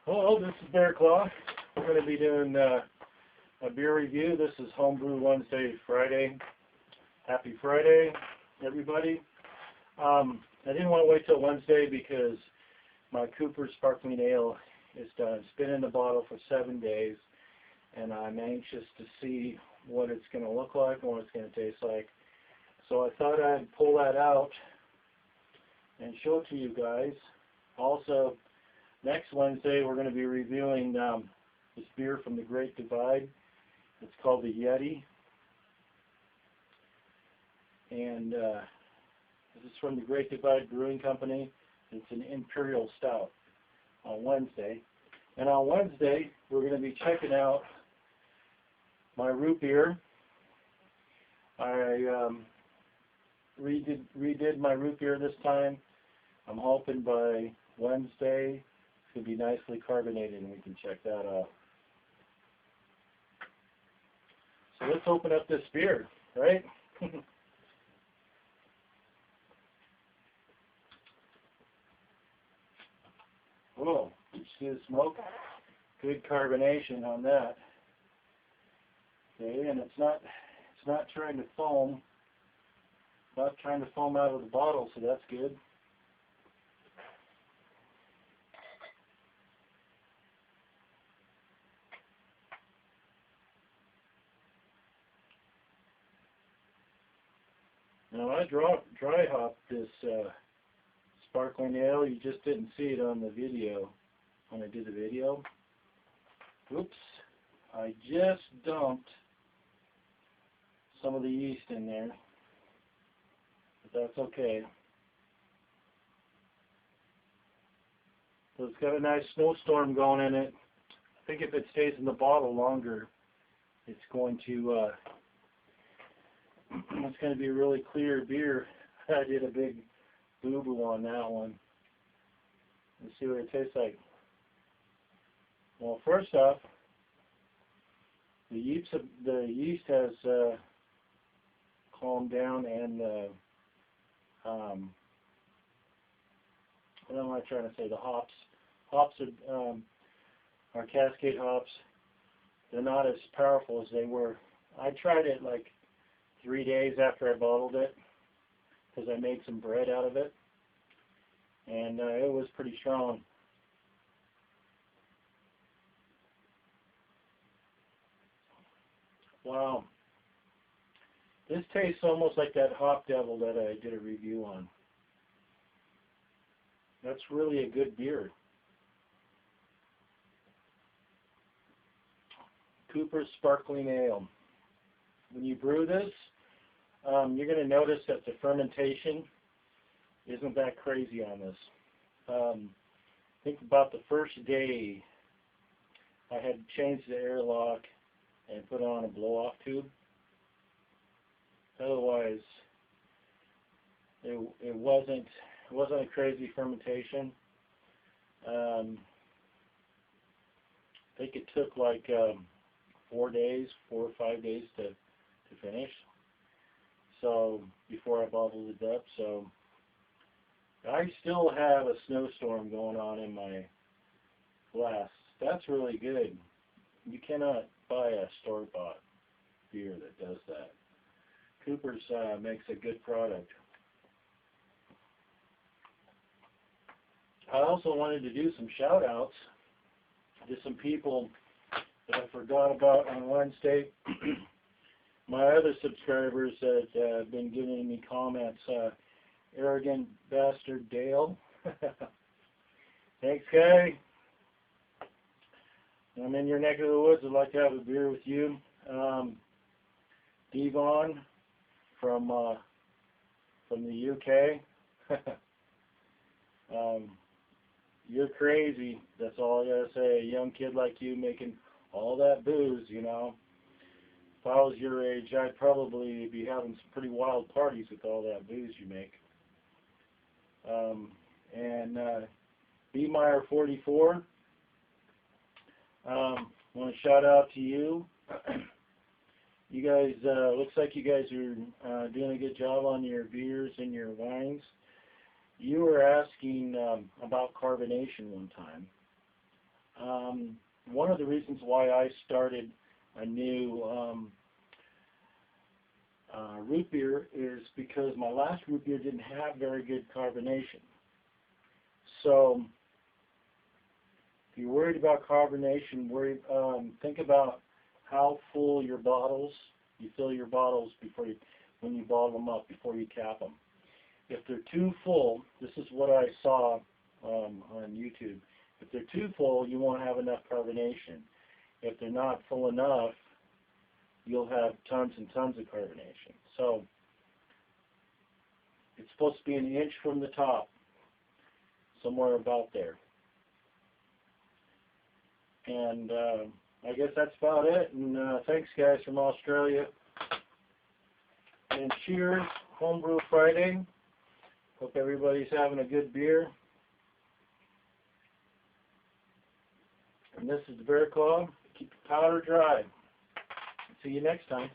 Hello, this is Bear Claw. We're going to be doing a beer review. This is Homebrew Wednesday, Friday. Happy Friday, everybody. I didn't want to wait till Wednesday because my Cooper Sparkling Ale is done. It's been in the bottle for 7 days, and I'm anxious to see what it's going to look like and what it's going to taste like. So I thought I'd pull that out and show it to you guys. Also, next Wednesday we're going to be reviewing this beer from the Great Divide. It's called the Yeti. And this is from the Great Divide Brewing Company. It's an Imperial Stout on Wednesday. And on Wednesday we're going to be checking out my root beer. I redid my root beer this time. I'm hoping by Wednesday it's going to be nicely carbonated and we can check that out. So let's open up this beer, right? Whoa, you see the smoke? Good carbonation on that. Okay, and it's not trying to foam. Not trying to foam out of the bottle, so that's good. Now I dry hopped this sparkling ale. You just didn't see it on the video when I did the video. Oops, I just dumped some of the yeast in there, but that's okay. So it's got a nice snowstorm going in it. I think if it stays in the bottle longer, it's going to be a really clear beer. I did a big boo-boo on that one. Let's see what it tastes like. Well, first off, the yeast has calmed down, and what am I trying to say? The hops are Cascade hops. They're not as powerful as they were. I tried it like 3 days after I bottled it because I made some bread out of it, and it was pretty strong. Wow. This tastes almost like that Hop Devil that I did a review on. That's really a good beer. Cooper Sparkling Ale. When you brew this, you're going to notice that the fermentation isn't that crazy on this. I think about the first day I had changed the airlock and put on a blow-off tube. Otherwise, it wasn't a crazy fermentation. I think it took like 4 or 5 days to finish. So before I bottled it up, so I still have a snowstorm going on in my glass. That's really good. You cannot buy a store-bought beer that does that. Cooper's makes a good product. I also wanted to do some shout-outs to some people that I forgot about on Wednesday. My other subscribers that have been giving me comments, arrogantbasterdaie. Thanks, guy. I'm in your neck of the woods. I'd like to have a beer with you. Devon from the UK. You're crazy. That's all I gotta say. A young kid like you making all that booze, you know. If I was your age, I'd probably be having some pretty wild parties with all that booze you make. And B Meyer 44. Want to shout out to you. You guys, looks like you guys are doing a good job on your beers and your wines. You were asking about carbonation one time. One of the reasons why I started a new root beer is because my last root beer didn't have very good carbonation. So if you're worried about carbonation, think about how full your bottles. You fill your bottles when you bottle them up, before you cap them. If they're too full, this is what I saw on YouTube. If they're too full, you won't have enough carbonation. If they're not full enough, you'll have tons and tons of carbonation. So it's supposed to be an inch from the top, somewhere about there. And I guess that's about it. And thanks, guys, from Australia. And cheers, Homebrew Friday. Hope everybody's having a good beer. And this is the Bear Claw. Keep the powder dry. See you next time.